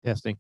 Testing.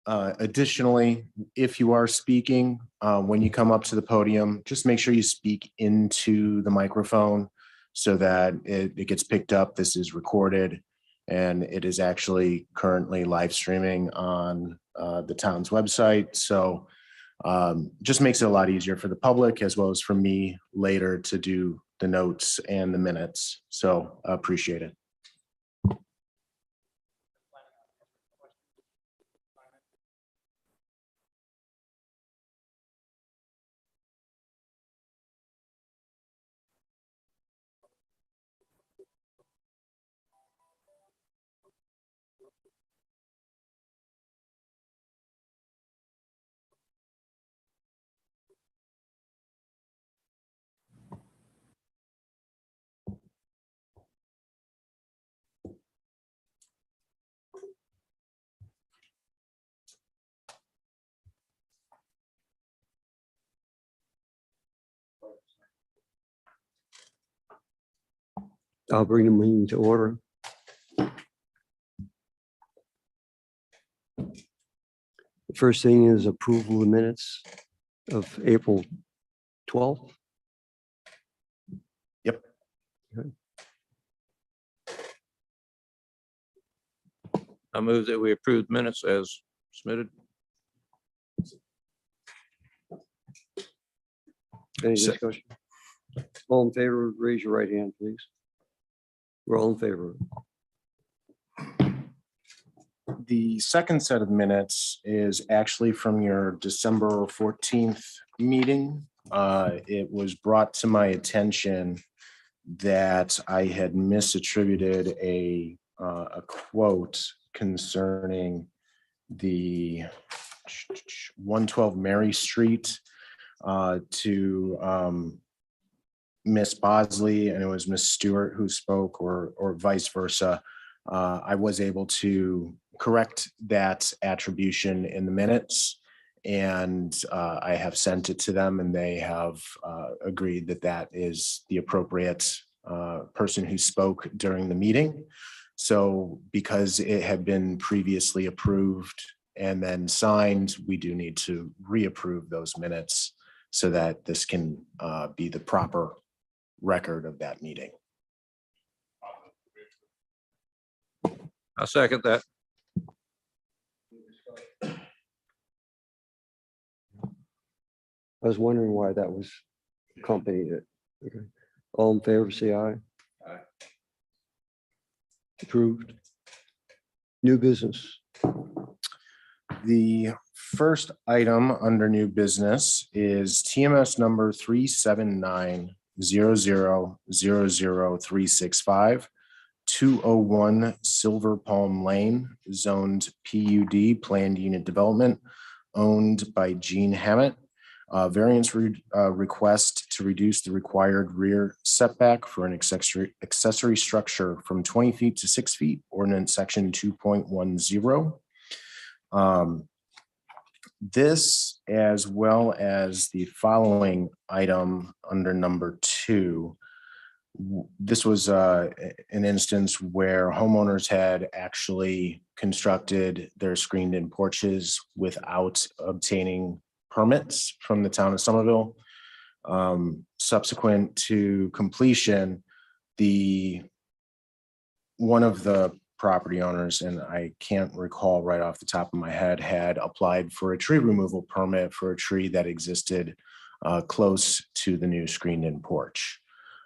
Additionally, if you are speaking, when you come up to the podium, just make sure you speak into the microphone so that it gets picked up. This is recorded and it is actually currently live streaming on the town's website. So just makes it a lot easier for the public as well as for me later to do the notes and the minutes. So I appreciate it. I'll bring the meeting to order. The first thing is approval of the minutes of April 12th. Yep. Okay. I move that we approve minutes as submitted. Any So- discussion? All in favor, raise your right hand, please. We're all in favor. The second set of minutes is actually from your December 14th meeting. It was brought to my attention that I had misattributed a quote concerning the 112 Mary Street to Miss Bosley, and it was Miss Stewart who spoke, or vice versa. I was able to correct that attribution in the minutes, and I have sent it to them, and they have agreed that that is the appropriate person who spoke during the meeting. So because it had been previously approved and then signed, we do need to reapprove those minutes so that this can be the proper record of that meeting. I second that. I was wondering why that was accompanied it. Okay. All in favor, say aye. Aye. Approved. New business. The first item under new business is TMS number 379-00-00365, 201 Silver Palm Lane, zoned PUD, planned unit development, owned by Gene Hammett. Variance request to reduce the required rear setback for an accessory structure from 20 feet to 6 feet, ordinance section 2.10. This, as well as the following item under number 2, this was an instance where homeowners had actually constructed their screened-in porches without obtaining permits from the town of Summerville. Subsequent to completion, one of the property owners, and I can't recall right off the top of my head, had applied for a tree removal permit for a tree that existed close to the new screened-in porch.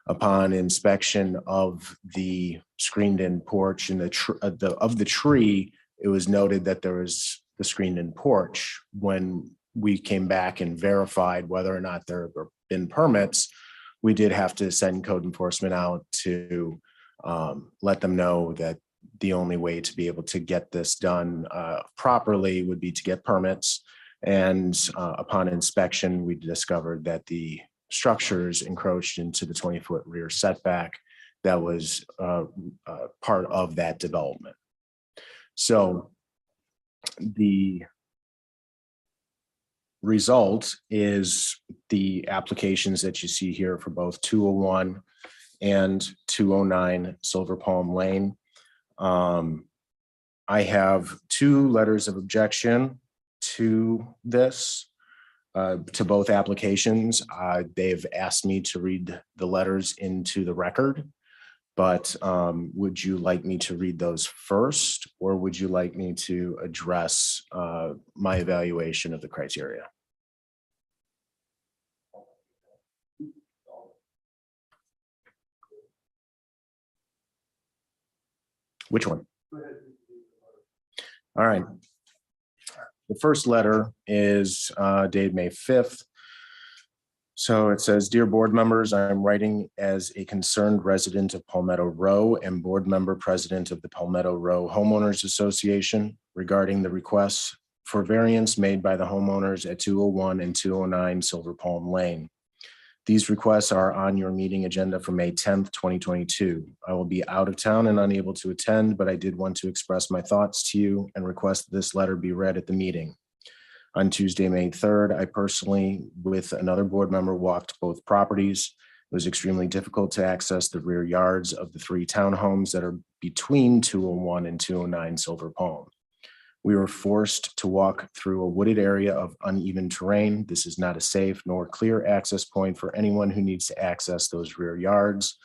Upon inspection of the screened-in porch and of the tree, it was noted that there was the screened-in porch. When we came back and verified whether or not there had been permits, we did have to send code enforcement out to let them know that the only way to be able to get this done properly would be to get permits. And upon inspection, we discovered that the structures encroached into the 20-foot rear setback that was part of that development. So the result is the applications that you see here for both 201 and 209 Silver Palm Lane. I have 2 letters of objection to this, to both applications. They've asked me to read the letters into the record, but would you like me to read those first, or would you like me to address my evaluation of the criteria? Which one? All right. The first letter is dated May 5th. So it says, "Dear board members, I'm writing as a concerned resident of Palmetto Row and board member president of the Palmetto Row Homeowners Association regarding the requests for variance made by the homeowners at 201 and 209 Silver Palm Lane. These requests are on your meeting agenda for May 10th, 2022. I will be out of town and unable to attend, but I did want to express my thoughts to you and request that this letter be read at the meeting. On Tuesday, May 3rd, I personally, with another board member, walked both properties. It was extremely difficult to access the rear yards of the 3 townhomes that are between 201 and 209 Silver Palm. We were forced to walk through a wooded area of uneven terrain. This is not a safe nor clear access point for anyone who needs to access those rear yards.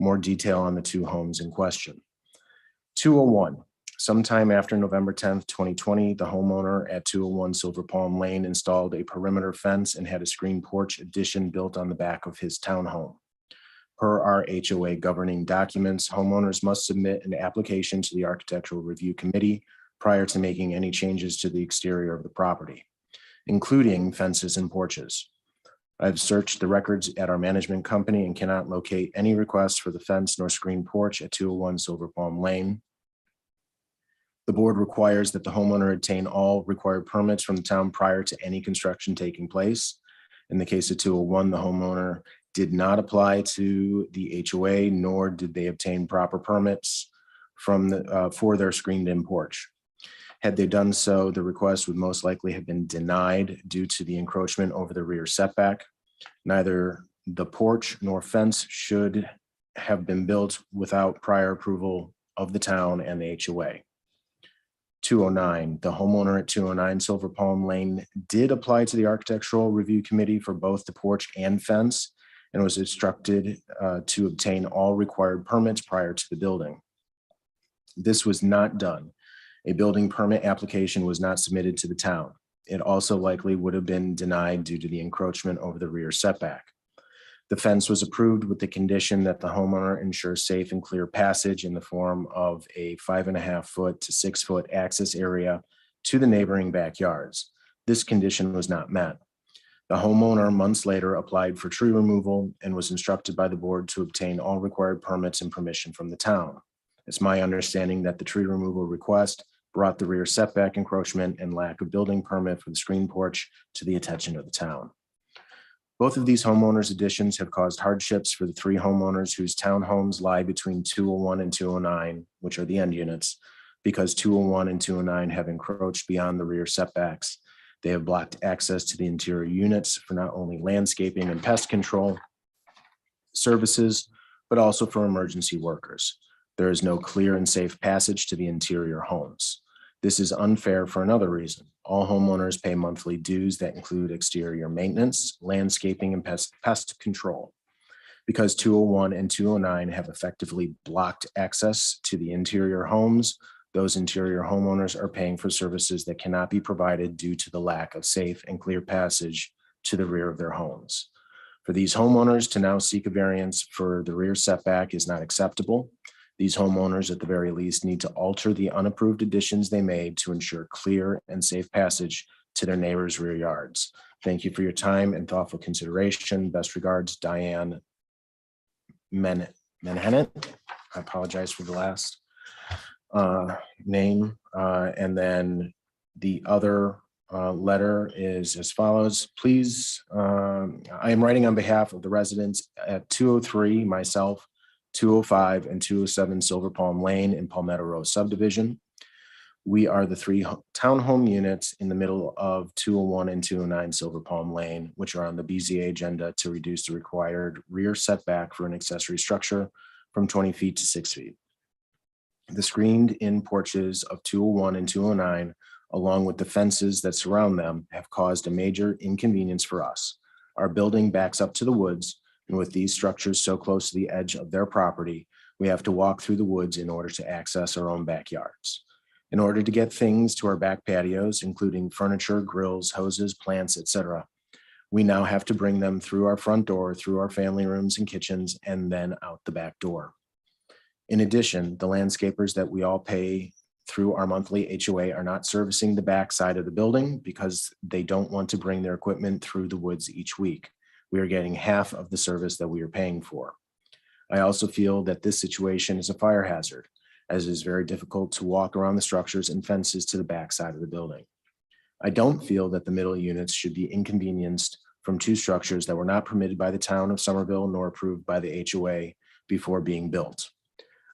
More detail on the 2 homes in question. 201. Sometime after November 10th, 2020, the homeowner at 201 Silver Palm Lane installed a perimeter fence and had a screen porch addition built on the back of his townhome. Per our HOA governing documents, homeowners must submit an application to the Architectural Review Committee prior to making any changes to the exterior of the property, including fences and porches. I've searched the records at our management company and cannot locate any requests for the fence nor screen porch at 201 Silver Palm Lane. The board requires that the homeowner obtain all required permits from the town prior to any construction taking place. In the case of 201, the homeowner did not apply to the HOA, nor did they obtain proper permits for their screened-in porch. Had they done so, the request would most likely have been denied due to the encroachment over the rear setback. Neither the porch nor fence should have been built without prior approval of the town and the HOA. 209, the homeowner at 209 Silver Palm Lane did apply to the Architectural Review Committee for both the porch and fence and was instructed to obtain all required permits prior to the building. This was not done. A building permit application was not submitted to the town. It also likely would have been denied due to the encroachment over the rear setback. The fence was approved with the condition that the homeowner ensure safe and clear passage in the form of a 5.5 foot to 6 foot access area to the neighboring backyards. This condition was not met. The homeowner months later applied for tree removal and was instructed by the board to obtain all required permits and permission from the town. It's my understanding that the tree removal request brought the rear setback encroachment and lack of building permit for the screen porch to the attention of the town. Both of these homeowners additions have caused hardships for the 3 homeowners whose townhomes lie between 201 and 209, which are the end units, because 201 and 209 have encroached beyond the rear setbacks. They have blocked access to the interior units for not only landscaping and pest control services, but also for emergency workers. There is no clear and safe passage to the interior homes. This is unfair for another reason. All homeowners pay monthly dues that include exterior maintenance, landscaping, and pest control. Because 201 and 209 have effectively blocked access to the interior homes, those interior homeowners are paying for services that cannot be provided due to the lack of safe and clear passage to the rear of their homes. For these homeowners to now seek a variance for the rear setback is not acceptable. These homeowners, at the very least, need to alter the unapproved additions they made to ensure clear and safe passage to their neighbors' rear yards. Thank you for your time and thoughtful consideration. Best regards, Diane Menhennet. I apologize for the last name. And then the other letter is as follows. Please, I am writing on behalf of the residents at 203, myself, 205 and 207 Silver Palm Lane in Palmetto Row subdivision. We are the 3 townhome units in the middle of 201 and 209 Silver Palm Lane, which are on the BZA agenda to reduce the required rear setback for an accessory structure from 20 feet to 6 feet. The screened-in porches of 201 and 209 along with the fences that surround them, have caused a major inconvenience for us. Our building backs up to the woods, and with these structures so close to the edge of their property, we have to walk through the woods in order to access our own backyards. In order to get things to our back patios, including furniture, grills, hoses, plants, etc., we now have to bring them through our front door, through our family rooms and kitchens, and then out the back door. In addition, the landscapers that we all pay through our monthly HOA are not servicing the back side of the building because they don't want to bring their equipment through the woods each week. We are getting half of the service that we are paying for. I also feel that this situation is a fire hazard, as it is very difficult to walk around the structures and fences to the back side of the building. I don't feel that the middle units should be inconvenienced from two structures that were not permitted by the town of Summerville nor approved by the HOA before being built.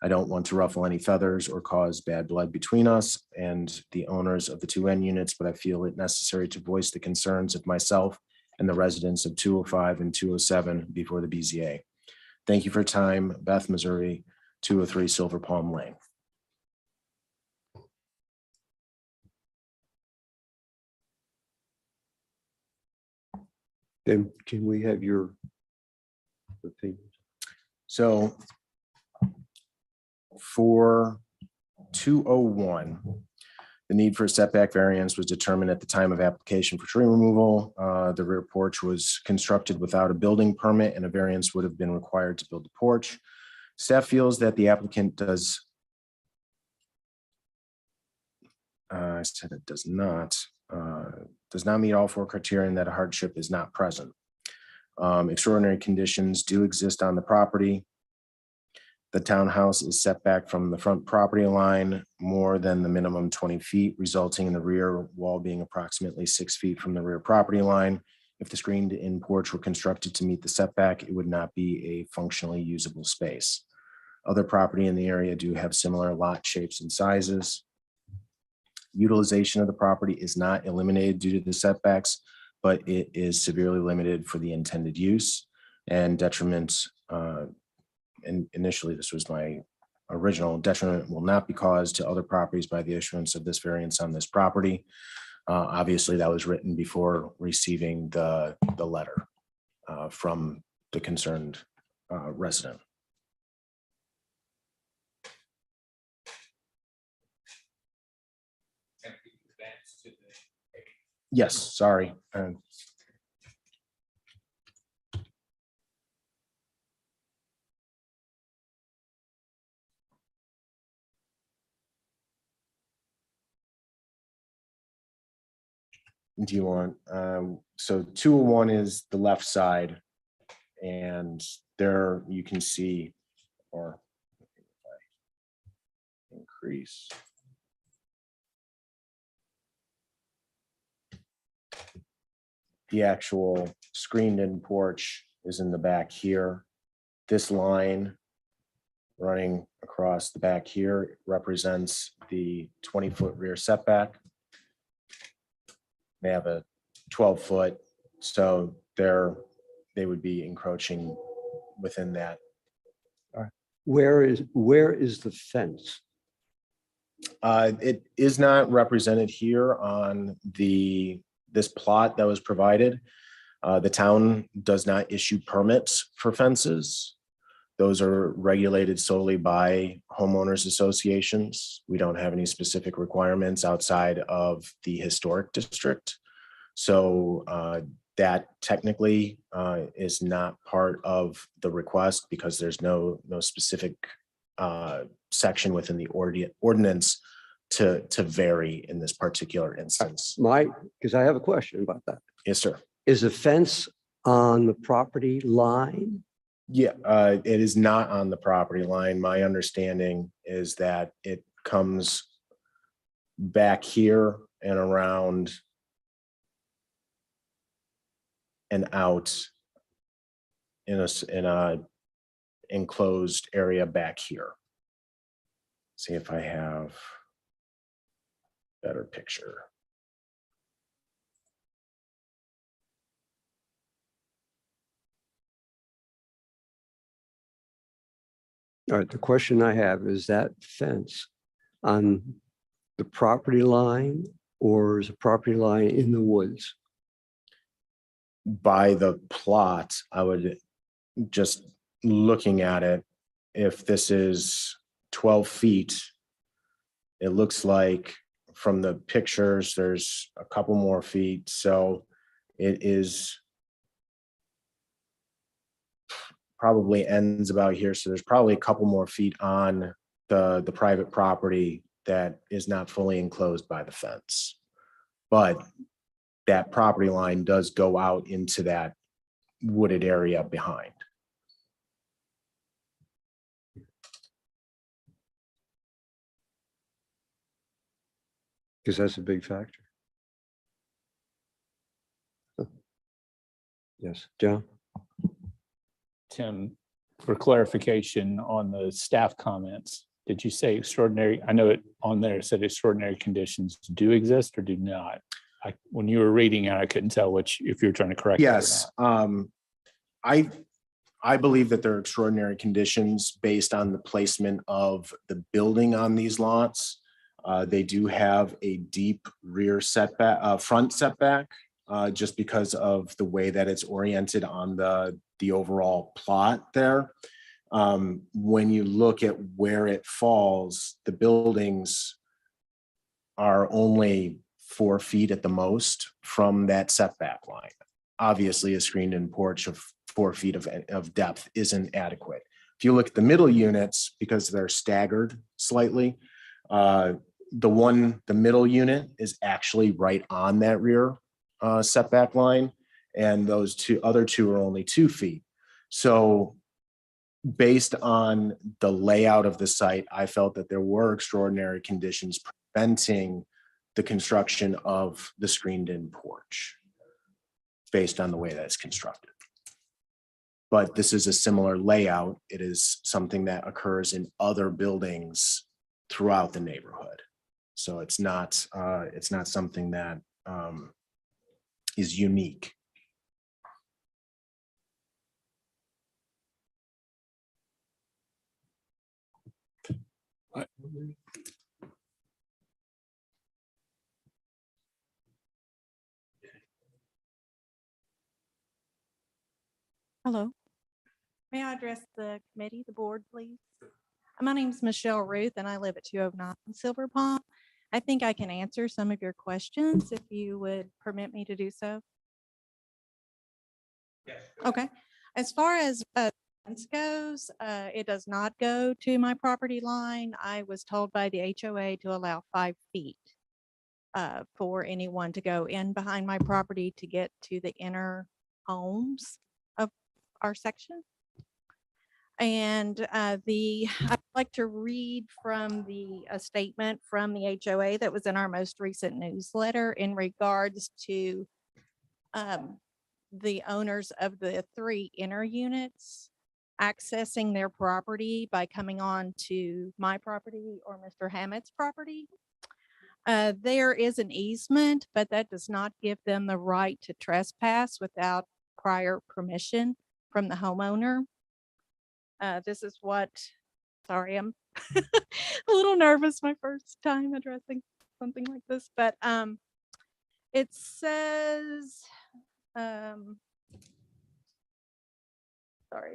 I don't want to ruffle any feathers or cause bad blood between us and the owners of the two end units, but I feel it necessary to voice the concerns of myself and the residents of 205 and 207 before the BZA. Thank you for your time. Beth, Missouri, 203 Silver Palm Lane. Then can we have your opinion? So for 201, the need for a setback variance was determined at the time of application for tree removal. The rear porch was constructed without a building permit and a variance would have been required to build the porch. Staff feels that the applicant does not meet all four criteria and that a hardship is not present. Extraordinary conditions do exist on the property. The townhouse is set back from the front property line more than the minimum 20 feet, resulting in the rear wall being approximately 6 feet from the rear property line. If the screened-in porch were constructed to meet the setback, it would not be a functionally usable space. Other property in the area do have similar lot shapes and sizes. Utilization of the property is not eliminated due to the setbacks, but it is severely limited for the intended use and detriment. And initially, this was my original detriment will not be caused to other properties by the issuance of this variance on this property. Obviously, that was written before receiving the letter from the concerned resident. Yes, sorry. Do you want, so 201 is the left side and there you can see, or increase. The actual screened-in porch is in the back here. This line running across the back here represents the 20-foot rear setback. They have a 12-foot, so they would be encroaching within that. Where is the fence? It is not represented here on this plot that was provided. The town does not issue permits for fences. Those are regulated solely by homeowners associations. We don't have any specific requirements outside of the historic district. So that technically is not part of the request because there's no specific section within the ordinance to vary in this particular instance. Because I have a question about that. Yes, sir. Is the fence on the property line? Yeah, it is not on the property line. My understanding is that it comes back here and around and out in a enclosed area back here. See if I have a better picture. All right, the question I have is that fence on the property line or is a property line in the woods? By the plot, I would just looking at it, if this is 12 feet, it looks like from the pictures, there's a couple more feet. So it is probably ends about here. So there's probably a couple more feet on the private property that is not fully enclosed by the fence. But that property line does go out into that wooded area behind. Because that's a big factor. Yes, John? Tim, for clarification on the staff comments, did you say extraordinary? I know it on there said extraordinary conditions do exist or do not. When you were reading it, I couldn't tell if you were trying to correct. Yes, I believe that there are extraordinary conditions based on the placement of the building on these lots. They do have a deep rear setback, front setback, just because of the way that it's oriented on the overall plot there. When you look at where it falls, the buildings are only 4 feet at the most from that setback line. Obviously, a screened-in porch of 4 feet of depth isn't adequate. If you look at the middle units, because they're staggered slightly, the middle unit is actually right on that rear setback line, and those other two are only 2 feet. So based on the layout of the site, I felt that there were extraordinary conditions preventing the construction of the screened-in porch based on the way that it's constructed. But this is a similar layout. It is something that occurs in other buildings throughout the neighborhood. So it's not something that is unique. Hello. May I address the committee, the board, please? My name is Michelle Ruth, and I live at 209 Silver Pond. I think I can answer some of your questions if you would permit me to do so. Yes. Okay. As far as fence goes, it does not go to my property line. I was told by the HOA to allow 5 feet for anyone to go in behind my property to get to the inner homes of our section. And I'd like to read from a statement from the HOA that was in our most recent newsletter in regards to the owners of the 3 inner units accessing their property by coming on to my property or Mr. Hammett's property. There is an easement, but that does not give them the right to trespass without prior permission from the homeowner. This is sorry, I'm a little nervous my first time addressing something like this, but it says, sorry,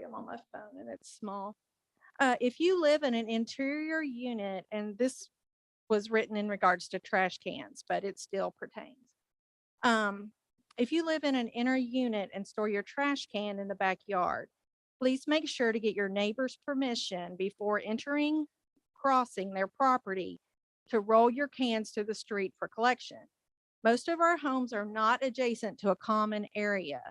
I'm on my phone and it's small. If you live in an interior unit, and this was written in regards to trash cans, but it still pertains. If you live in an inner unit and store your trash can in the backyard, please make sure to get your neighbor's permission before crossing their property to roll your cans to the street for collection. Most of our homes are not adjacent to a common area.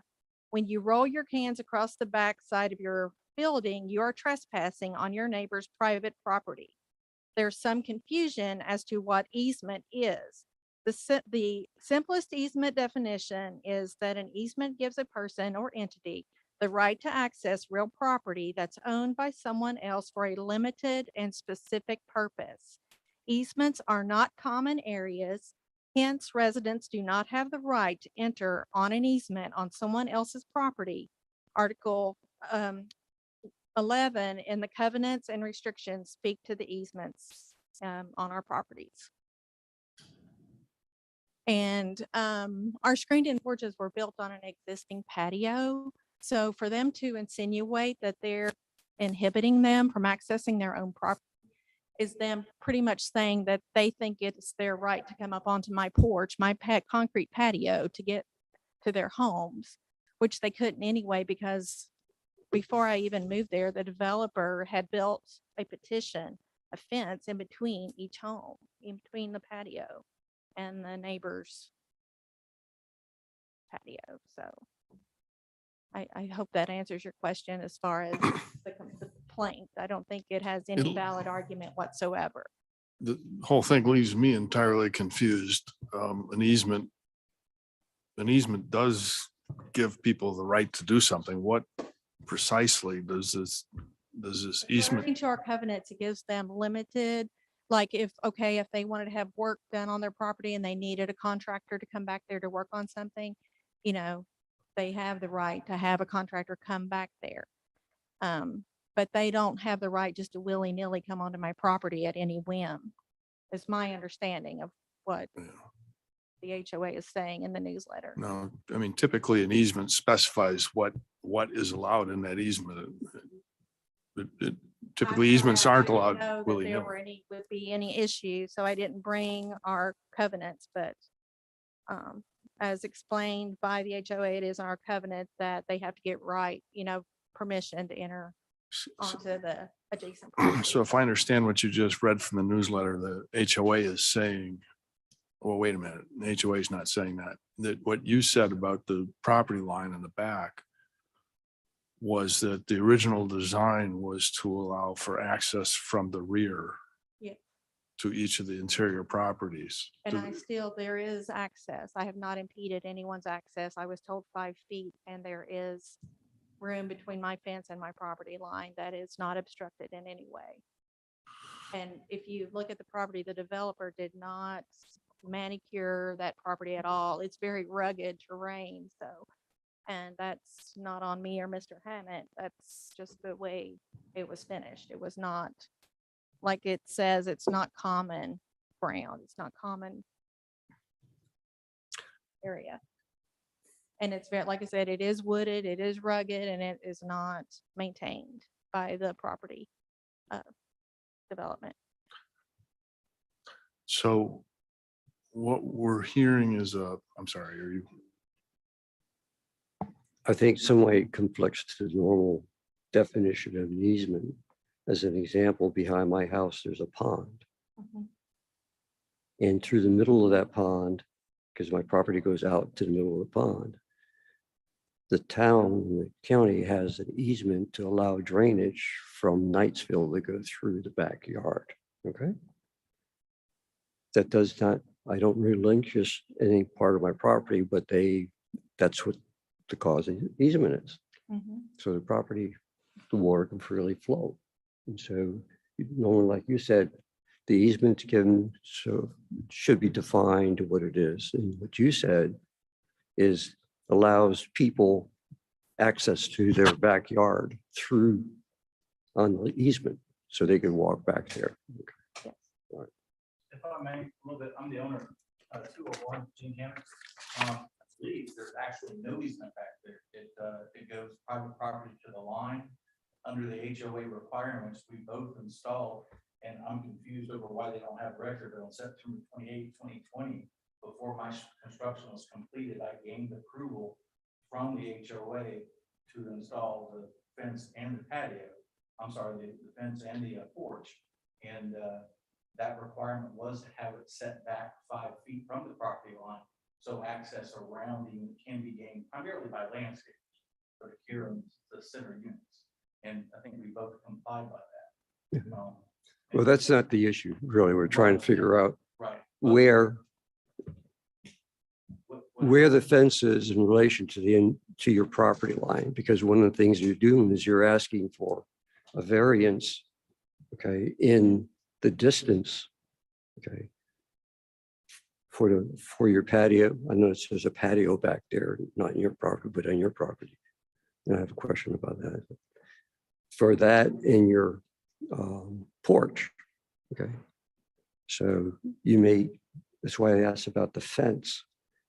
When you roll your cans across the back side of your building, you are trespassing on your neighbor's private property. There's some confusion as to what easement is. The simplest easement definition is that an easement gives a person or entity the right to access real property that's owned by someone else for a limited and specific purpose. Easements are not common areas. Hence, residents do not have the right to enter on an easement on someone else's property. Article 11 in the covenants and restrictions speak to the easements on our properties. And our screened-in porches were built on an existing patio. So for them to insinuate that they're inhibiting them from accessing their own property is them pretty much saying that they think it's their right to come up onto my porch, my concrete patio, to get to their homes, which they couldn't anyway, because before I even moved there, the developer had built a fence in between each home, in between the patio and the neighbor's patio. So I hope that answers your question as far as the complaint. I don't think it has any valid argument whatsoever. The whole thing leaves me entirely confused. An easement does give people the right to do something. What precisely does this easement? According to our covenants, it gives them limited, like if they wanted to have work done on their property and they needed a contractor to come back there to work on something, they have the right to have a contractor come back there. But they don't have the right just to willy-nilly come onto my property at any whim. Is my understanding of what the HOA is saying in the newsletter. No, I mean, typically an easement specifies what is allowed in that easement. Typically easements aren't allowed There willy-nilly. would be any issue, so I didn't bring our covenants, but as explained by the HOA, it is our covenant that they have to get permission to enter onto the adjacent property. So if I understand what you just read from the newsletter, the HOA is saying, well, wait a minute, the HOA is not saying that what you said about the property line in the back was that the original design was to allow for access from the rear to each of the interior properties. And there is access. I have not impeded anyone's access. I was told 5 feet, and there is room between my fence and my property line that is not obstructed in any way. And if you look at the property, the developer did not manicure that property at all. It's very rugged terrain, and that's not on me or Mr. Hammett. That's just the way it was finished. It was not, like it says, it's not common ground. It's not common area. And it's very, like I said, it is wooded, it is rugged, and it is not maintained by the property development. So what we're hearing is I'm sorry, are you? I think some way it conflicts to the normal definition of an easement. As an example, behind my house, there's a pond. And through the middle of that pond, because my property goes out to the middle of the pond, the town, the county has an easement to allow drainage from Knightsville to go through the backyard. Okay. That does not, I don't relinquish any part of my property, but that's what the cause of the easement is. So the property, the water can freely flow. And so normally, like you said, the easement given, so should be defined what it is. And what you said is allows people access to their backyard through on the easement, so they can walk back there. Okay. If I may, a little bit, I'm the owner of 201 Gene Hammett. I believe there's actually no easement back there. It goes private property to the line under the HOA requirements we both installed. And I'm confused over why they don't have record. But on September 28, 2020, before my construction was completed, I gained approval from the HOA to install the fence and the patio. I'm sorry, the fence and the porch. And that requirement was to have it set back 5 feet from the property line, so access around the unit can be gained primarily by landscapers for the cure of the center units. And I think we both complied by that. Well, that's not the issue, really. We're trying to figure out Right. where the fence is in relation to to your property line, because one of the things you're doing is you're asking for a variance, okay, in the distance, okay, for your patio. I notice there's a patio back there, not in your property, but on your property. And I have a question about that. For that in your porch, okay. So you may That's why I asked about the fence,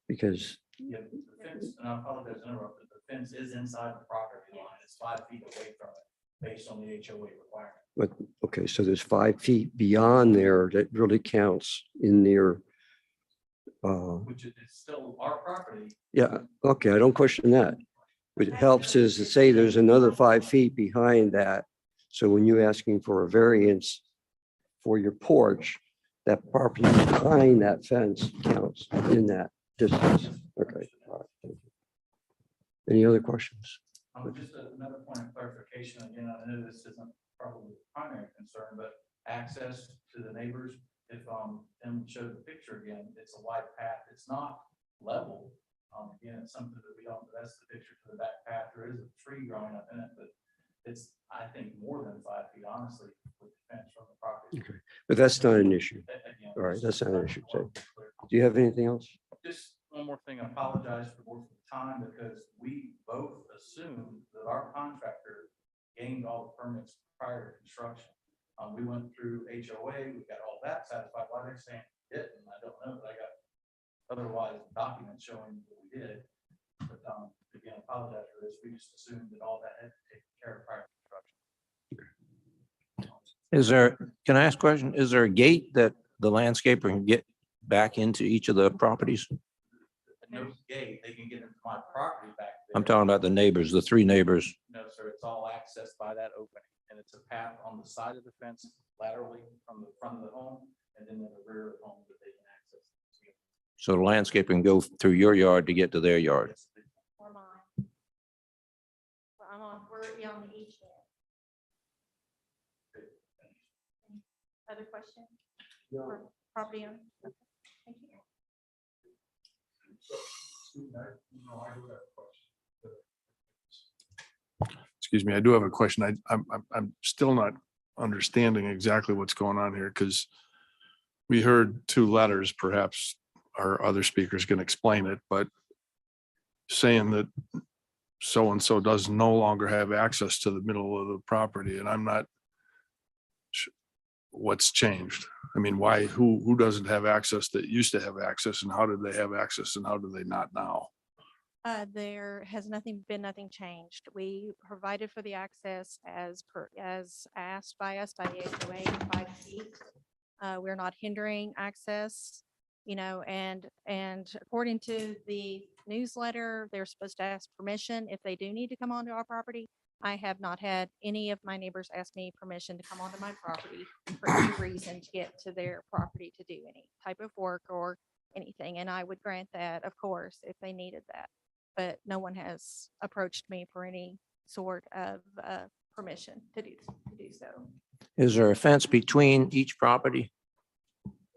because, Yeah, the fence, and I apologize to interrupt, but the fence is inside the property line. It's 5 feet away from it, based on the HOA requirement. but, okay, so there's 5 feet beyond there that really counts in their, Which is still our property. yeah, okay, I don't question that. What helps is to say there's another 5 feet behind that. So when you're asking for a variance for your porch, that property behind that fence counts in that distance. Okay. All right, thank you. Any other questions? Just another point of clarification, again, I know this isn't probably the primary concern, but access to the neighbors. If Tim showed the picture again, it's a wide path, it's not level. Again, it's something that we don't, that's the picture to the back path, there is a tree growing up in it, but it's, I think, more than 5 feet, honestly, with the fence from the property. Okay, but that's not an issue. Again, All right, that's not an issue. So, just do you have anything else? Just one more thing, I apologize for both the time, because we both assumed that our contractor gained all the permits prior to construction. We went through HOA, we got all that satisfied. Why they're saying it didn't, I don't know, but I got otherwise documents showing that we did. But again, I apologize for this. We just assumed that all that had to take care of prior to construction. Is there, can I ask a question? Is there a gate that the landscaper can get back into each of the properties? No gate, they can get into my property back there. I'm talking about the neighbors, the 3 neighbors. No, sir, it's all accessed by that opening, and it's a path on the side of the fence laterally from the front of the home, and then in the rear of the home that they can access. So the landscaper can go through your yard to get to their yard. Or mine. Well, we're on the east end. Other questions? For property owner? Okay, thank you. Excuse me, I do have a question. I'm still not understanding exactly what's going on here, because we heard 2 letters, perhaps our other speakers can explain it, but saying that so-and-so does no longer have access to the middle of the property, and I'm not what's changed. I mean, why, who doesn't have access that used to have access, and how did they have access and how do they not now? There has been nothing changed. We provided for the access as asked by us by the HOA, 5 feet. We're not hindering access, and according to the newsletter, they're supposed to ask permission if they do need to come onto our property. I have not had any of my neighbors ask me permission to come onto my property for any reason to get to their property to do any type of work or anything. And I would grant that, of course, if they needed that. But no one has approached me for any sort of permission to do so. Is there a fence between each property?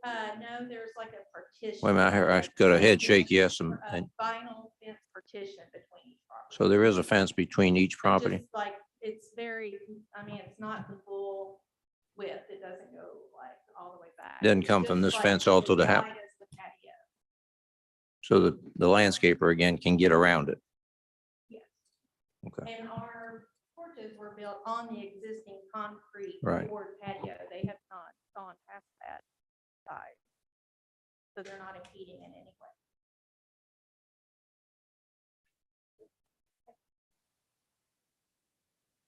No, there's like a partition. Wait a minute, here, I got a head shake, yes. A vinyl fence partition between each property. So there is a fence between each property. Just like, it's very, it's not the full width. It doesn't go like all the way back. Doesn't It's come from just this like fence all to the as house. wide as the patio. So the landscaper again can get around it. Yes. Okay. And our porches were built on the existing concrete Right. board patio. They have not gone past that size. So they're not impeding in any way.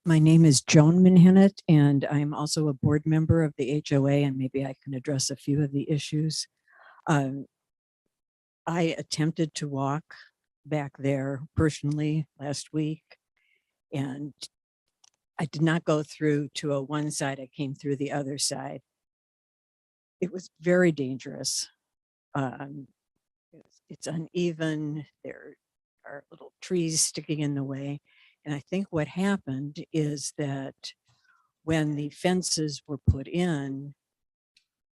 My name is Joan Minhennett, and I'm also a board member of the HOA, and maybe I can address a few of the issues. I attempted to walk back there personally last week, and I did not go through to one side. I came through the other side. It was very dangerous. It's uneven. There are little trees sticking in the way. And I think what happened is that when the fences were put in,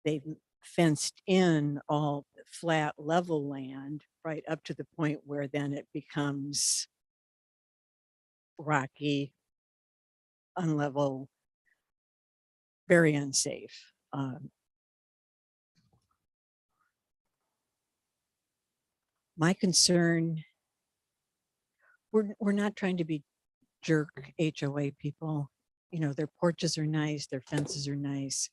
they fenced in all the flat level land right up to the point where then it becomes rocky, unlevel, very unsafe. My concern, we're not trying to be jerk HOA people. Their porches are nice, their fences are nice,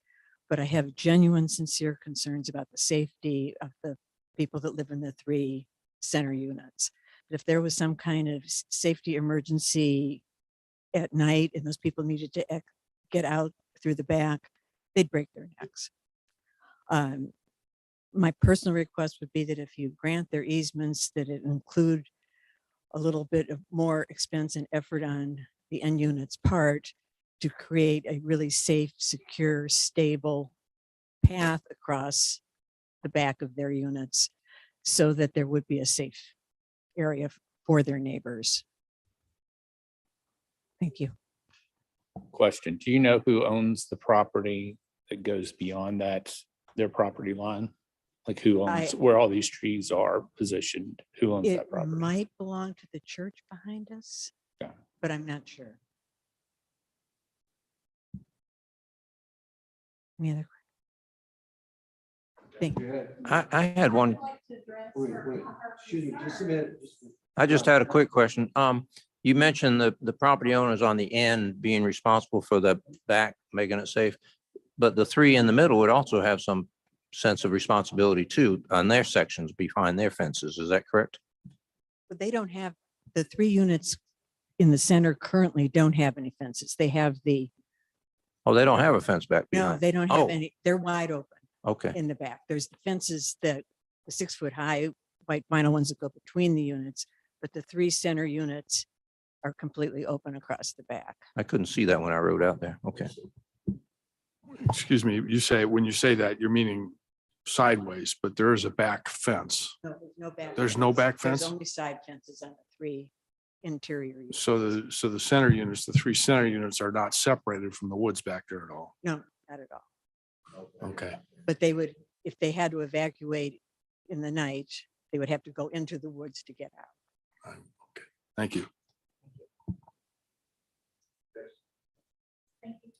but I have genuine, sincere concerns about the safety of the people that live in the 3 center units. If there was some kind of safety emergency at night and those people needed to get out through the back, they'd break their necks. My personal request would be that if you grant their easements, that it include a little bit of more expense and effort on the end unit's part to create a really safe, secure, stable path across the back of their units so that there would be a safe area for their neighbors. Thank you. Question, do you know who owns the property that goes beyond that, their property line? Like who owns, where all these trees are positioned? Who owns It that property? might belong to the church behind us, Yeah. but I'm not sure. Any other? Thank you. I had one. Excuse me, just a minute. I just had a quick question. You mentioned the property owners on the end being responsible for the back, making it safe. But the 3 in the middle would also have some sense of responsibility too on their sections behind their fences. Is that correct? But they don't have, the 3 units in the center currently don't have any fences. They have Oh, they don't have a fence back no, behind. they don't have Oh. any, they're wide open Okay, in the back. There's the fences that, the 6-foot high white vinyl ones that go between the units, but the 3 center units are completely open across the back. I couldn't see that when I rode out there. Okay. Excuse me, you say, when you say that, you're meaning sideways, but there is a back fence. No, there's no back. There's no back There's fence? only side fences on the 3 interior units. So the center units, the 3 center units are not separated from the woods back there at all. No, not at all. Okay. But they would, if they had to evacuate in the night, they would have to go into the woods to get out. Okay. Thank you. Thank you.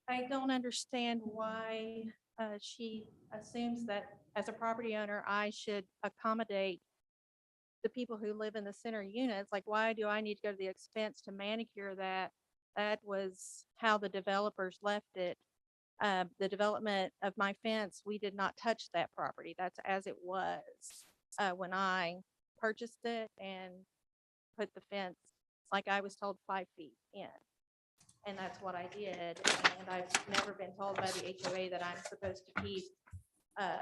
I don't understand why she assumes that as a property owner, I should accommodate the people who live in the center units. Like, why do I need to go to the expense to manicure that? That was how the developers left it. The development of my fence, we did not touch that property. That's as it was when I purchased it and put the fence, like I was told, 5 feet in. And that's what I did. And I've never been told by the HOA that I'm supposed to keep, I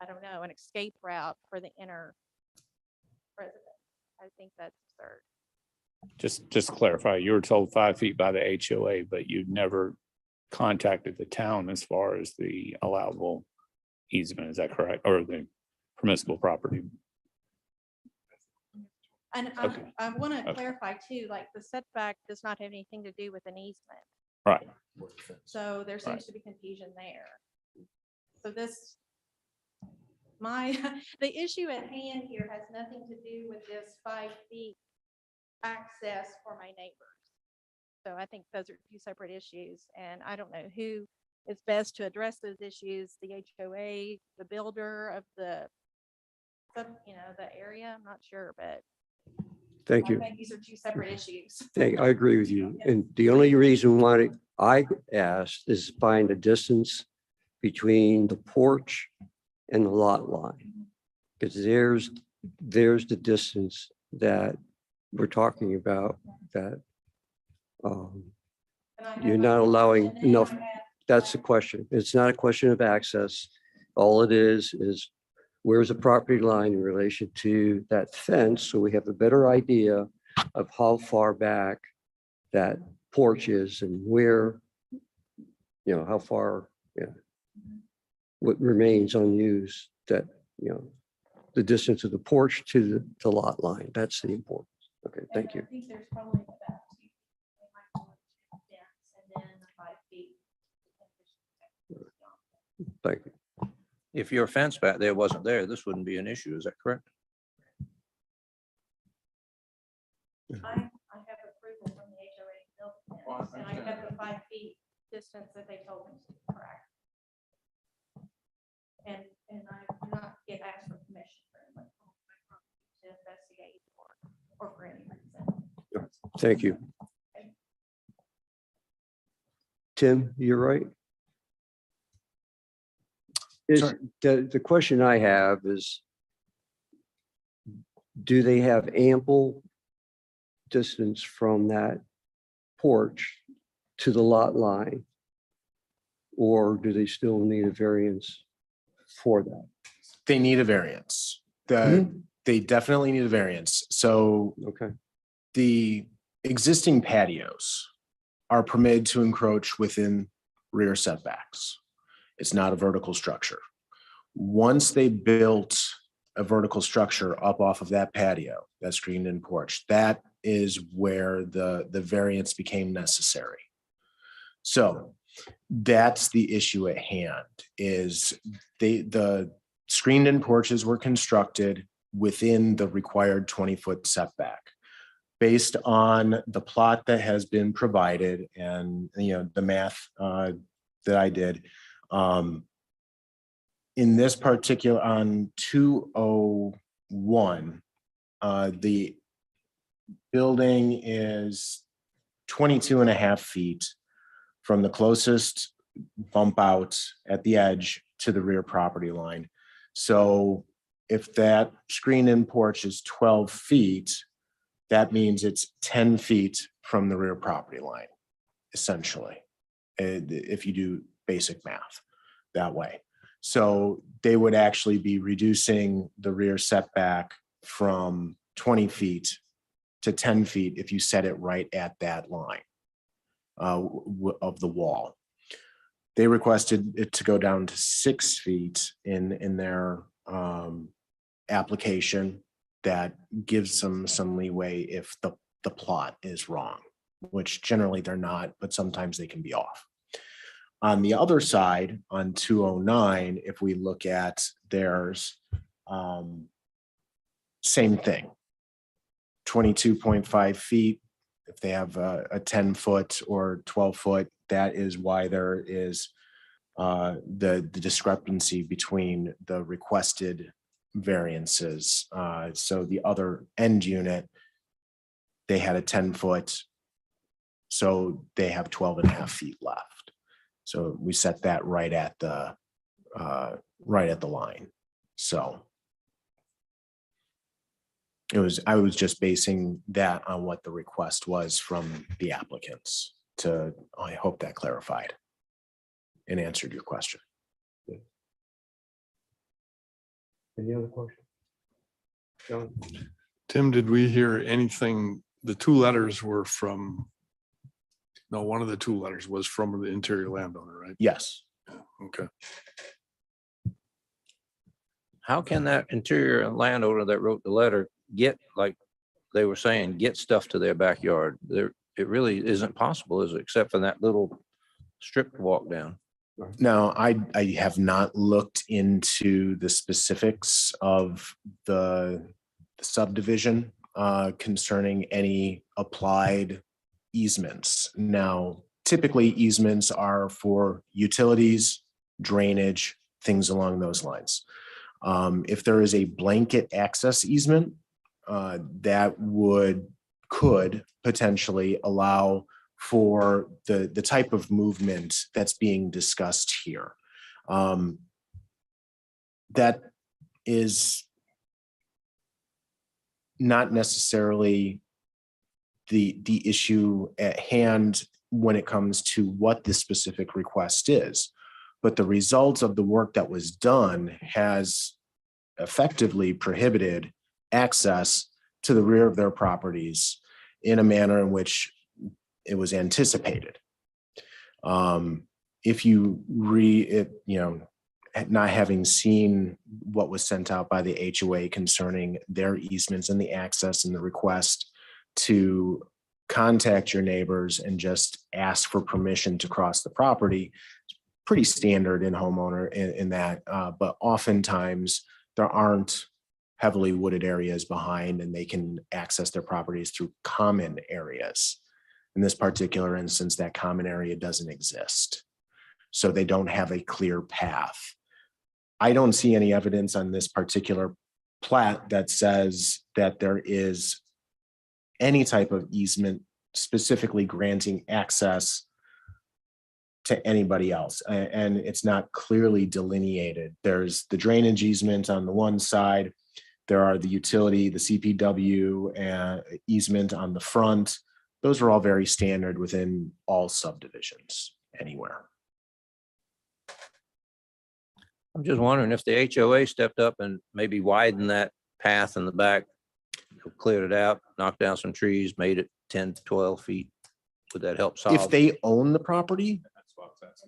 don't know, an escape route for the inner residents. I think that's absurd. Just to clarify, you were told 5 feet by the HOA, but you never contacted the town as far as the allowable easement. Is that correct? Or the permissible property? And Okay. I want to Okay. clarify too, like the setback does not have anything to do with an easement. Right. So there seems to be confusion there. So this, the issue at hand here has nothing to do with this 5 feet access for my neighbors. So I think those are 2 separate issues, and I don't know who is best to address those issues, the HOA, the builder of the area. I'm not sure, but Thank I you. think these are 2 separate issues. I agree with you. And the only reason why I asked is find a distance between the porch and the lot line. Because there's the distance that we're talking about, that you're not allowing enough. That's the question. It's not a question of access. All it is where's the property line in relation to that fence? So we have a better idea of how far back that porch is and where, how far, what remains unused, that, the distance of the porch to the lot line. That's the importance. Okay, thank you. I think there's probably about 2 feet. They might want to fence and then 5 feet. Thank you. If your fence back there wasn't there, this wouldn't be an issue. Is that correct? I have approval from the HOA to build the fence, and I have the 5 feet distance that they told me to, correct? And I do not get asked for permission for anyone to investigate or for any reason. Thank you. Tim, you're right. Is, Sorry. the question I have is, do they have ample distance from that porch to the lot line? Or do they still need a variance for that? They need a variance. They definitely need a variance. So Okay, the existing patios are permitted to encroach within rear setbacks. It's not a vertical structure. Once they built a vertical structure up off of that patio, that screened in porch, that is where the variance became necessary. So that's the issue at hand, is the screened in porches were constructed within the required 20-foot setback. Based on the plot that has been provided and, the math that I did, in this particular, on 201, the building is 22.5 feet from the closest bump out at the edge to the rear property line. So if that screen-in porch is 12 feet, that means it's 10 feet from the rear property line, essentially, if you do basic math that way. So they would actually be reducing the rear setback from 20 feet to 10 feet if you set it right at that line of the wall. They requested it to go down to 6 feet in their application. That gives them some leeway if the plot is wrong, which generally they're not, but sometimes they can be off. On the other side, on 209, if we look at theirs, same thing, 22.5 feet. If they have a 10-foot or 12-foot, that is why there is the discrepancy between the requested variances. So the other end unit, they had a 10-foot, so they have 12.5 feet left. So we set that right at the line. So I was just basing that on what the request was from the applicants. I hope that clarified and answered your question. any other questions? John? Tim, did we hear anything? The two letters were from, no, one of the two letters was from the interior landowner, right? Yes. Okay. How can that interior landowner that wrote the letter get, like they were saying, get stuff to their backyard? It really isn't possible, is it, except for that little strip to walk down? Now, I have not looked into the specifics of the subdivision concerning any applied easements. Now, typically easements are for utilities, drainage, things along those lines. If there is a blanket access easement, that could potentially allow for the type of movement that's being discussed here. That is not necessarily the issue at hand when it comes to what the specific request is, but the result of the work that was done has effectively prohibited access to the rear of their properties in a manner in which it was anticipated. If you read it, not having seen what was sent out by the HOA concerning their easements and the access and the request to contact your neighbors and just ask for permission to cross the property, it's pretty standard in homeowner in that, but oftentimes there aren't heavily wooded areas behind and they can access their properties through common areas. In this particular instance, that common area doesn't exist. So they don't have a clear path. I don't see any evidence on this particular plat that says that there is any type of easement specifically granting access to anybody else. And it's not clearly delineated. There's the drainage easement on the one side. There are the utility, the CPW and easement on the front. Those are all very standard within all subdivisions anywhere. I'm just wondering if the HOA stepped up and maybe widened that path in the back, cleared it out, knocked down some trees, made it 10 to 12 feet. Would that help solve? If they own the property,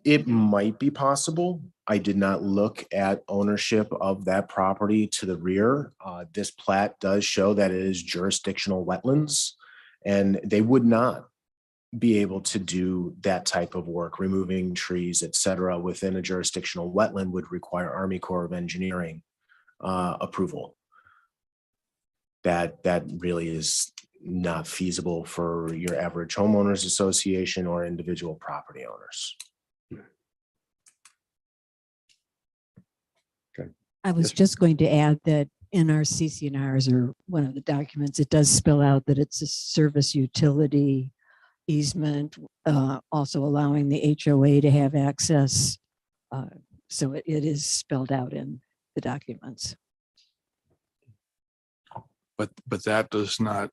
it might be possible. I did not look at ownership of that property to the rear. This plat does show that it is jurisdictional wetlands, and they would not be able to do that type of work. Removing trees, et cetera, within a jurisdictional wetland would require Army Corps of Engineering approval. That really is not feasible for your average homeowners association or individual property owners. I was just going to add that in our CC&Rs, or one of the documents, it does spell out that it's a service utility easement, also allowing the HOA to have access. So it is spelled out in the documents. But that does not,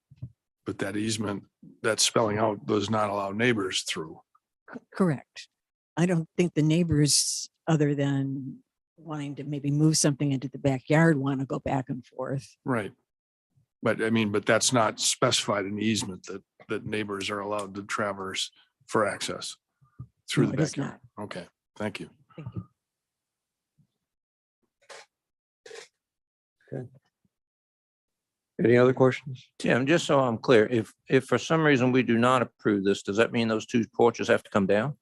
but that easement, that spelling out does not allow neighbors through. Correct. I don't think the neighbors, other than wanting to maybe move something into the backyard, want to go back and forth. Right. But I mean, but that's not specified in the easement that neighbors are allowed to traverse for access through No, the it is backyard. Okay, thank you. Thank you. Any other questions? Tim, just so I'm clear, if for some reason we do not approve this, does that mean those two porches have to come down?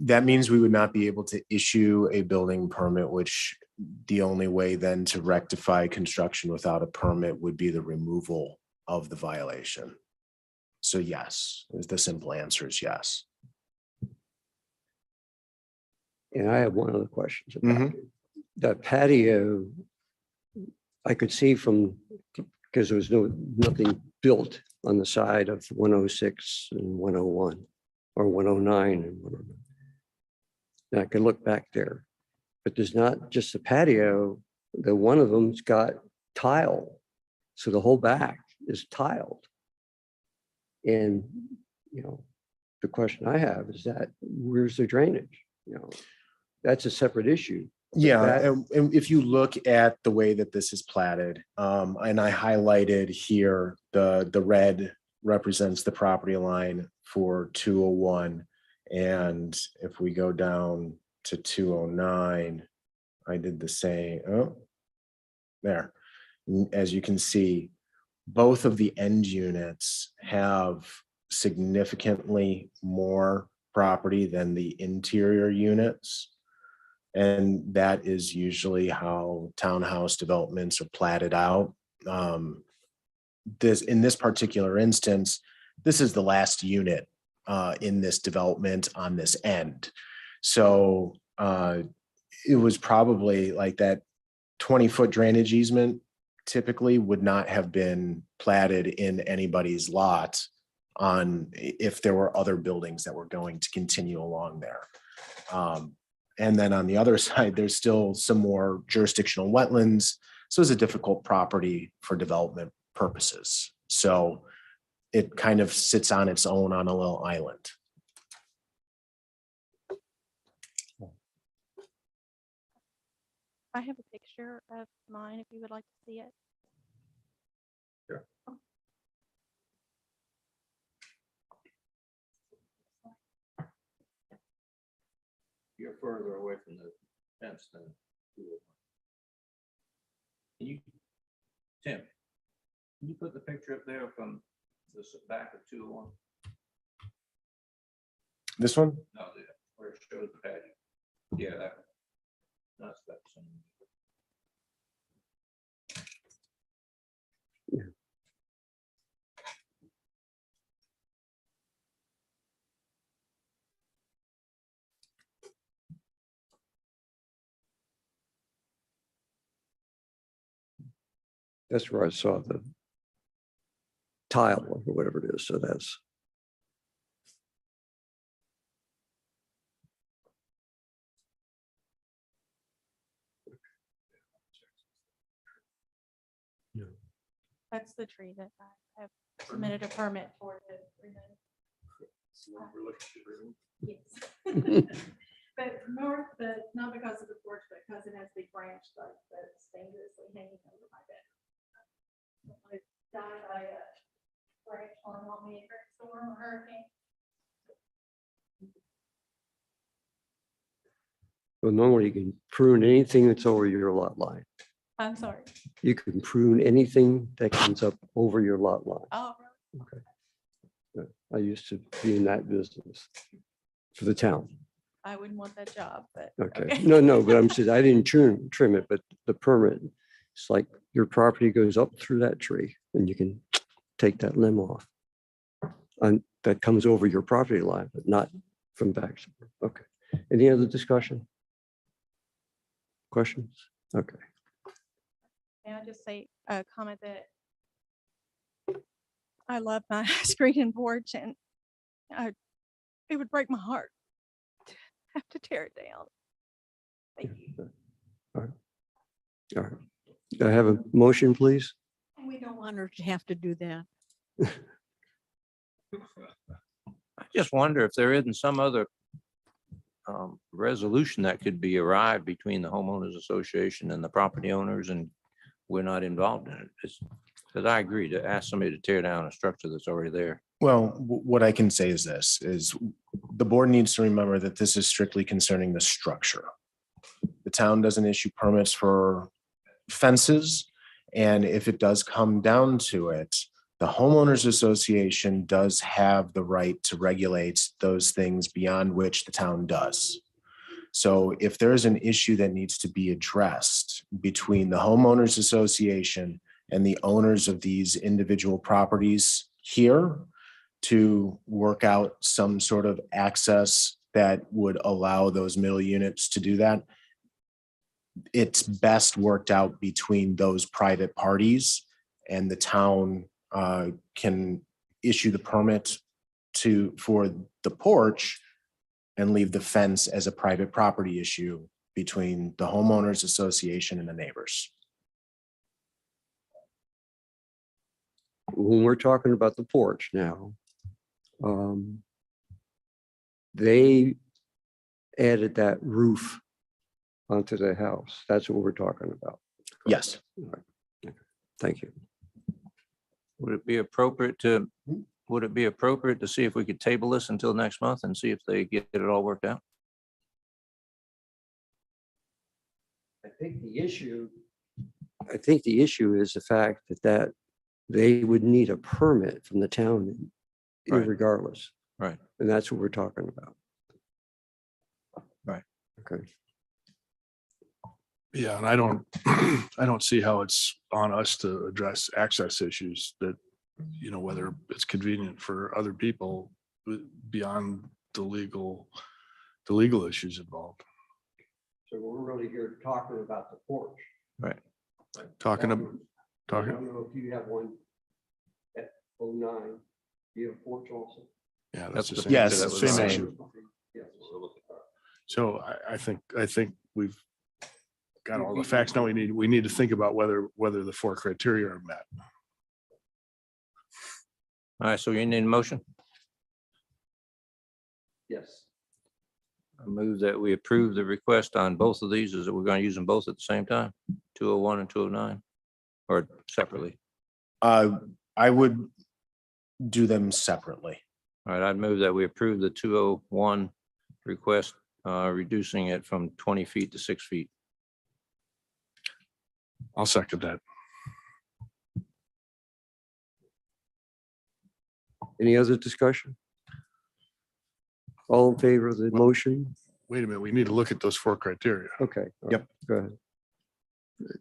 That means we would not be able to issue a building permit, which the only way then to rectify construction without a permit would be the removal of the violation. So yes, the simple answer is yes. And I have one other question. About it. That patio, I could see from, because there was nothing built on the side of 106 and 101 or 109 and 109. And I can look back there, but there's not just a patio. The one of them's got tile. So the whole back is tiled. And, you know, the question I have is that where's the drainage? You know, that's a separate issue. Yeah, and if you look at the way that this is platted, and I highlighted here, the red represents the property line for 201. And if we go down to 209, I did the same. Oh, there. As you can see, both of the end units have significantly more property than the interior units. And that is usually how townhouse developments are platted out. In this particular instance, this is the last unit in this development on this end. So it was probably like that 20-foot drainage easement typically would not have been platted in anybody's lot if there were other buildings that were going to continue along there. And then on the other side, there's still some more jurisdictional wetlands. So it's a difficult property for development purposes. So it kind of sits on its own on a little island. I have a picture of mine if you would like to see it. Sure. You're further away from the fence than 201. Can you, Tim, can you put the picture up there from the back of 201? This one? No, where it shows the patio. Yeah, that one. That's that. That's where I saw the tile or whatever it is. So that's That's the tree that I have submitted a permit for to remove. Yes. But north, but not because of the porch, but because it has big branch like that's dangerously hanging over my bed. I died by a branch on me, a storm or hurricane. Well, normally you can prune anything that's over your lot line. I'm sorry. You can prune anything that comes up over your lot line. Oh, I used to be in that business for the town. I wouldn't want that job, but. Okay, no, but I'm saying I didn't trim it, but the permit, it's like your property goes up through that tree and you can take that limb off. And that comes over your property line, but not from back. Okay. Any other discussion? Questions? Okay. May I just say a comment that I love my screen and porch and it would break my heart to have to tear it down. Thank you. All right. All right. Do I have a motion, please? And we don't want her to have to do that. I just wonder if there isn't some other resolution that could be arrived between the homeowners association and the property owners, and we're not involved in it. Because I agree to ask somebody to tear down a structure that's already there. Well, what I can say is this, is the board needs to remember that this is strictly concerning the structure. The town doesn't issue permits for fences. And if it does come down to it, the homeowners association does have the right to regulate those things beyond which the town does. So if there is an issue that needs to be addressed between the homeowners association and the owners of these individual properties here to work out some sort of access that would allow those middle units to do that, it's best worked out between those private parties, and the town can issue the permit for the porch and leave the fence as a private property issue between the homeowners association and the neighbors. When we're talking about the porch now, they added that roof onto the house. That's what we're talking about. Yes. Thank you. Would it be appropriate to see if we could table this until next month and see if they get it all worked out? I think the issue is the fact that they would need a permit from the town Right. regardless. Right. And that's what we're talking about. Right. Okay. Yeah, and I don't see how it's on us to address access issues that, whether it's convenient for other people beyond the legal issues involved. So we're really here talking about the porch. Right. Talking. I don't know if you have one at 09. Do you have a porch also? Yeah, That's that's the the same. Yes, picture that was same on. issue. Yes. So I think we've got all the facts now. We need to think about whether the 4 criteria are met. All right, so you need a motion? Yes. I move that we approve the request on both of these. Is that we're going to use them both at the same time? 201 and 209, or separately? I would do them separately. All right, I'd move that we approve the 201 request, reducing it from 20 feet to 6 feet. I'll second that. Any other discussion? All in favor of the motion? Wait a minute, we need to look at those 4 criteria. Okay. all Yep. right, Go ahead.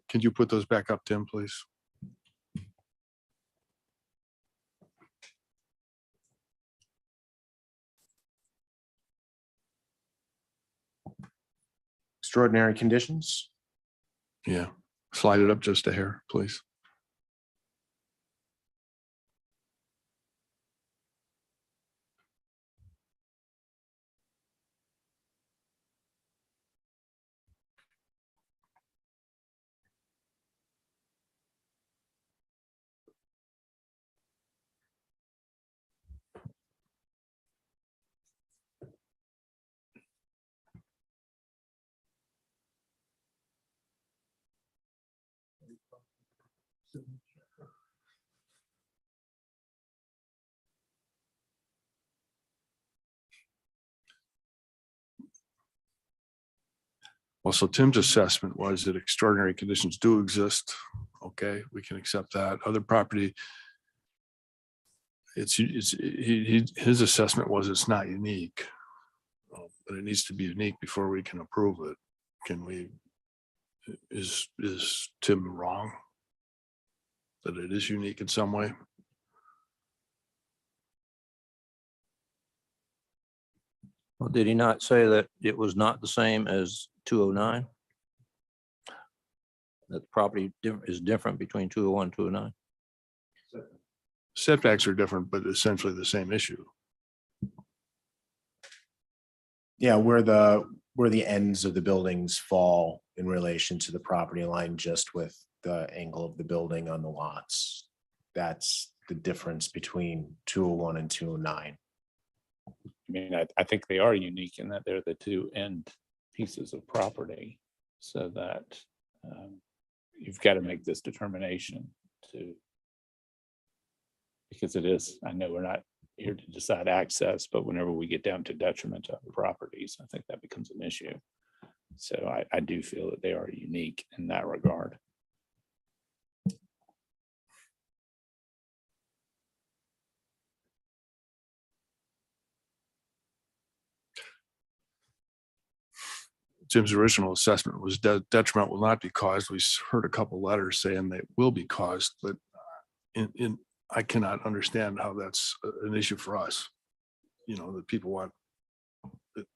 Can you put those back up, Tim, please? Extraordinary conditions. Yeah, slide it up just a hair, please. Well, so Tim's assessment was that extraordinary conditions do exist. Okay, we can accept that. Other property, his assessment was it's not unique. But it needs to be unique before we can approve it. Can we, is Tim wrong? That it is unique in some way? Well, did he not say that it was not the same as 209? That the property is different between 201 and 209? Setbacks are different, but essentially the same issue. Yeah, where the ends of the buildings fall in relation to the property line, just with the angle of the building on the lots. That's the difference between 201 and 209. I mean, I think they are unique in that they're the two end pieces of property, so that you've got to make this determination to, because it is, I know we're not here to decide access, but whenever we get down to detriment to other properties, I think that becomes an issue. So I do feel that they are unique in that regard. Jim's original assessment was detriment will not be caused. We heard a couple letters saying they will be caused, but I cannot understand how that's an issue for us. You know, that people want it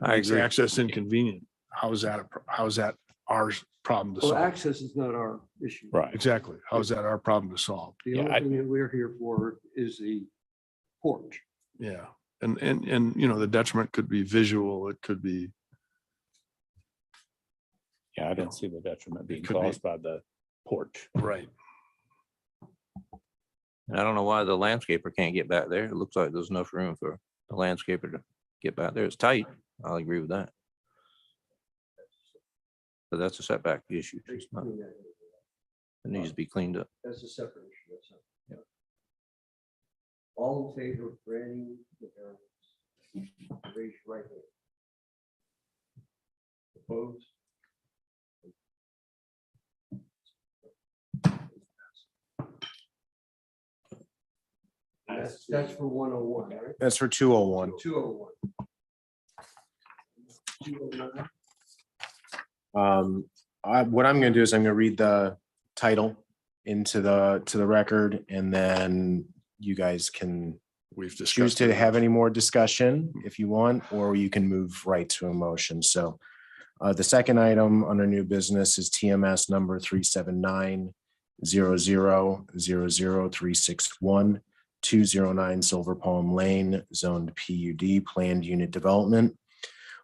I makes agree. access inconvenient. How is that our problem to Well, solve? access is not our issue. Right. Exactly. How is that our problem to solve? The Yeah, only I- thing that we're here for is the porch. Yeah. And you know, the detriment could be visual. It could be, Yeah, I didn't see the detriment being could be. caused by the porch. right. And I don't know why the landscaper can't get back there. It looks like there's enough room for the landscaper to get back there. It's tight. I'll agree with that. But that's a setback issue. It's not- It needs to be cleaned up. That's a separate issue. That's not. Yeah. All in favor of granting the variance? Raise your right hand. Opposed? That's for 101, right? That's for 201. 201. 209. What I'm going to do is I'm going to read the title into the record, and then you guys can We've discussed. choose to it. have any more discussion if you want, or you can move right to a motion. So the second item under new business is TMS number 379-00-00361, 209 Silver Palm Lane, zoned PUD, planned unit development,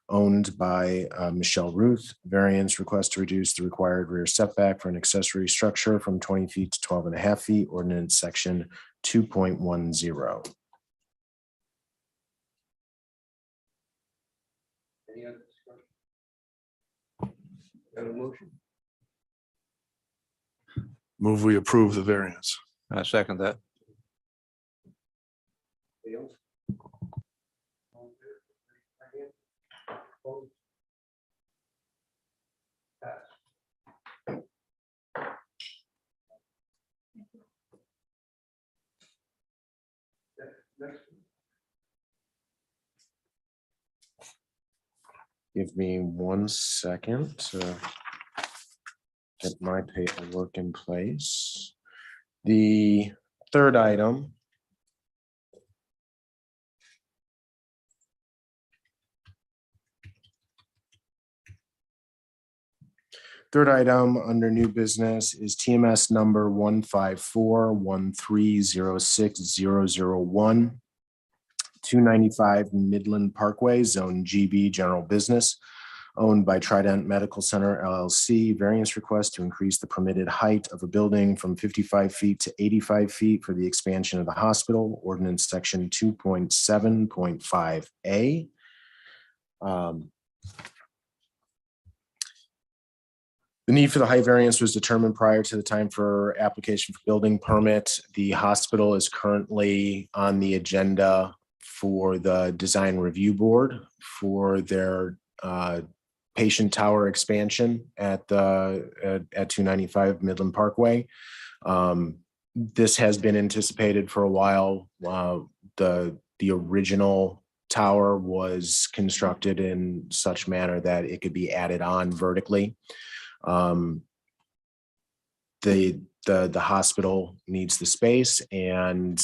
owned by Michelle Ruth. Variance request to reduce the required rear setback for an accessory structure from 20 feet to 12 and a half feet, ordinance section 2.10. Any other discussion? Got a motion? Move we approve the variance. I second that. Anybody else? All in favor, raise your right hand. Opposed? Passed. Next. Give me 1 second to get my paperwork in place. The third item under new business is TMS number 154-1306-001, 295 Midland Parkway, Zone GB, General Business, owned by Trident Medical Center LLC. Variance request to increase the permitted height of a building from 55 feet to 85 feet for the expansion of the hospital, ordinance section 2.7.5A. The need for the height variance was determined prior to the time for application for building permit. The hospital is currently on the agenda for the design review board for their patient tower expansion at 295 Midland Parkway. This has been anticipated for a while. The original tower was constructed in such manner that it could be added on vertically. The hospital needs the space, and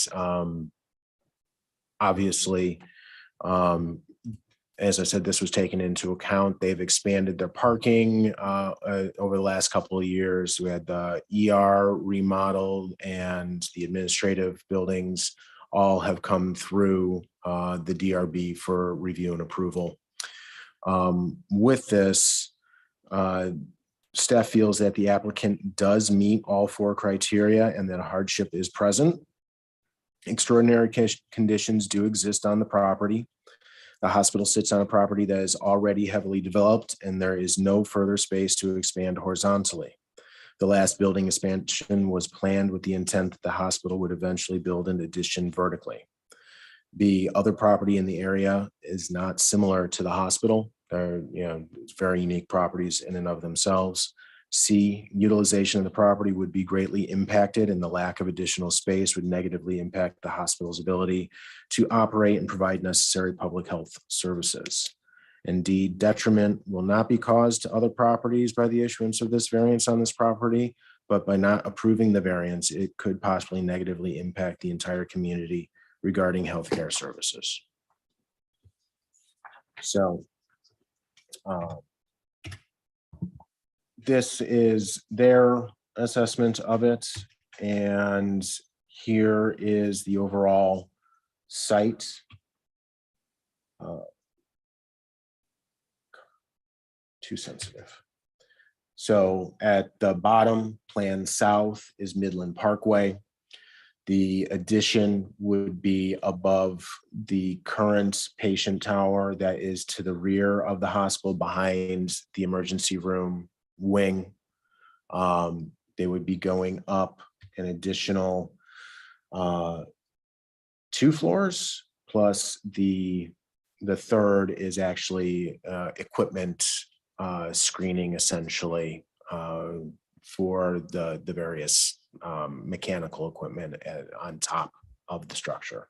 obviously, as I said, this was taken into account. They've expanded their parking over the last couple of years. We had the ER remodeled, and the administrative buildings all have come through the DRB for review and approval. With this, staff feels that the applicant does meet all 4 criteria and that a hardship is present. Extraordinary conditions do exist on the property. The hospital sits on a property that is already heavily developed, and there is no further space to expand horizontally. The last building expansion was planned with the intent that the hospital would eventually build an addition vertically. The other property in the area is not similar to the hospital. They're, very unique properties in and of themselves. C, utilization of the property would be greatly impacted, and the lack of additional space would negatively impact the hospital's ability to operate and provide necessary public health services. And D, detriment will not be caused to other properties by the issuance of this variance on this property, but by not approving the variance, it could possibly negatively impact the entire community regarding healthcare services. So, this is their assessment of it, and here is the overall site. Too sensitive. So at the bottom, plan south is Midland Parkway. The addition would be above the current patient tower that is to the rear of the hospital behind the emergency room wing. They would be going up an additional 2 floors, plus the third is actually equipment screening, essentially, for the various mechanical equipment on top of the structure.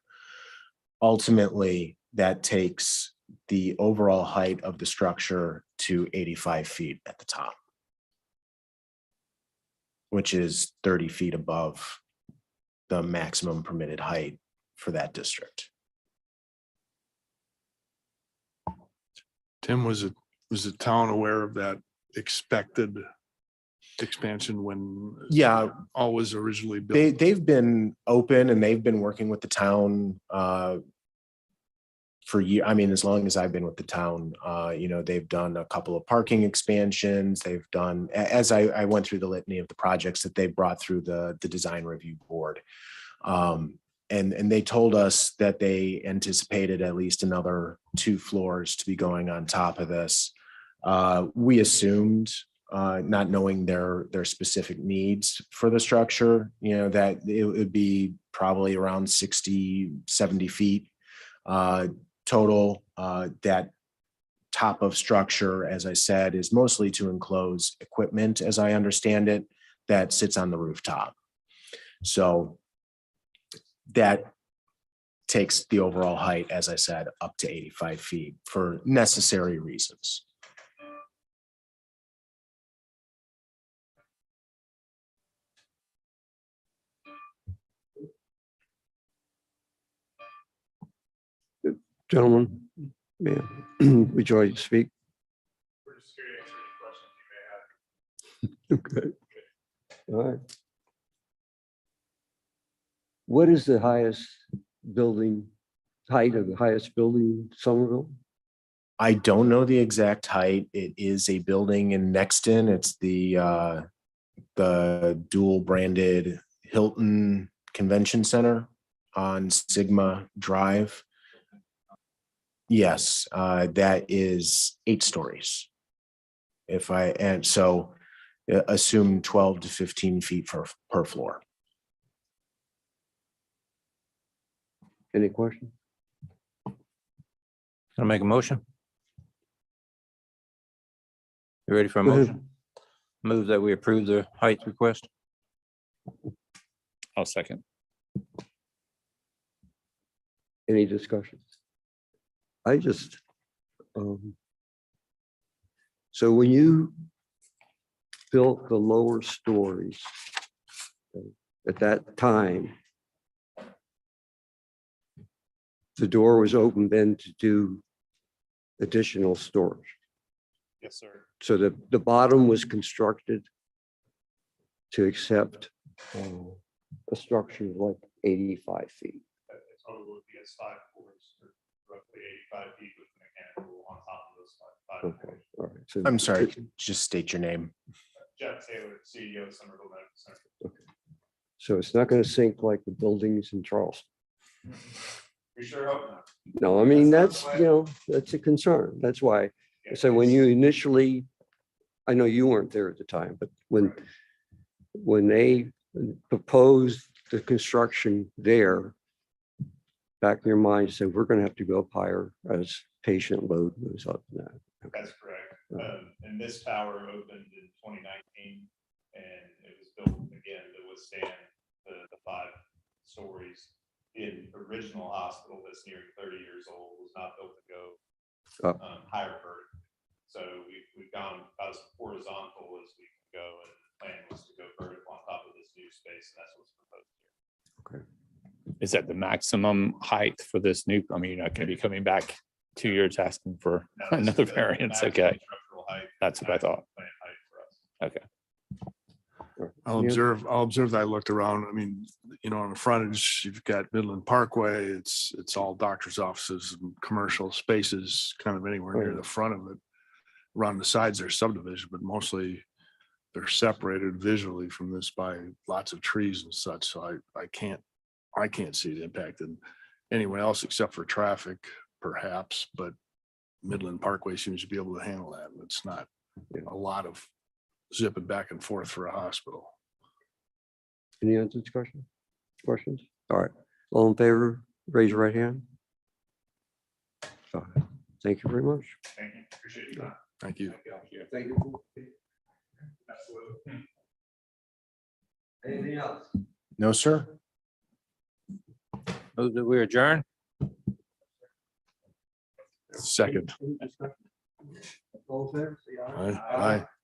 Ultimately, that takes the overall height of the structure to 85 feet at the top, which is 30 feet above the maximum permitted height for that district. Tim, was the town aware of that expected expansion when Yeah, all was originally built? they've been open, and they've been working with the town for years. I mean, as long as I've been with the town, they've done a couple of parking expansions. They've done, as I went through the litany of the projects that they brought through the design review board. And they told us that they anticipated at least another 2 floors to be going on top of this. We assumed, not knowing their specific needs for the structure, that it would be probably around 60, 70 feet total. That top of structure, as I said, is mostly to enclose equipment, as I understand it, that sits on the rooftop. So that takes the overall height, as I said, up to 85 feet for necessary reasons. Gentlemen, would you like to speak? We're just here to answer any questions you may have. Okay. All right. What is the highest building, height of the highest building in Summerville? I don't know the exact height. It is a building in Nexton. It's the dual branded Hilton Convention Center on Sigma Drive. Yes, that is 8 stories. And so assume 12 to 15 feet per floor. Any questions? Can I make a motion? You ready for a Go ahead. motion? Move that we approve the height request. I'll second. Any discussions? I just, so when you built the lower stories, at that time, the door was open then to do additional storage. Yes, sir. So the bottom was constructed to accept a structure like 85 feet. That total would be as 5 floors, or roughly 85 feet with mechanical on top of those five Okay, floors. all right. So I'm sorry, just state your name. Jeff Taylor, CEO of Summerville Medical Center. So it's not going to sink like the buildings in Charleston. We sure hope not. No, I mean, That's that's, not that's a concern. That's why. Yeah, So when it's- you initially, I know you weren't there at the time, but when they proposed the construction there, back in your mind, you said, we're going to have to go up higher as patient load moves up. Now. That's correct. And this tower opened in 2019, and it was built again to withstand the 5 stories. The original hospital that's nearing 30 years old was not built to go higher vertically. So we've gone about as horizontal as we can go, and the plan was to go vertical on top of this new space, and that's what's proposed here. Is that the maximum height for this new? I mean, you're not going to be coming back 2 years asking for Now, this is another the variance. maximum Okay, structural height, that's what I maximum thought. plan height for us. Okay. I'll observe that I looked around. I mean, on the frontage, you've got Midland Parkway. It's all doctor's offices and commercial spaces kind of anywhere near the front of it. Around the sides, there's subdivision, but mostly they're separated visually from this by lots of trees and such. So I can't see it impacting anyone else except for traffic, perhaps, but Midland Parkway seems to be able to handle that. It's not a lot of zipping back and forth for a hospital. Any other discussion? Questions? All right. All in favor, raise your right hand. All right. Thank you very much. Thank you. Appreciate your time. Thank you. Thank you. Absolutely. Anything else? No, sir. Move that we adjourn. Second. All in favor, say aye. Aye.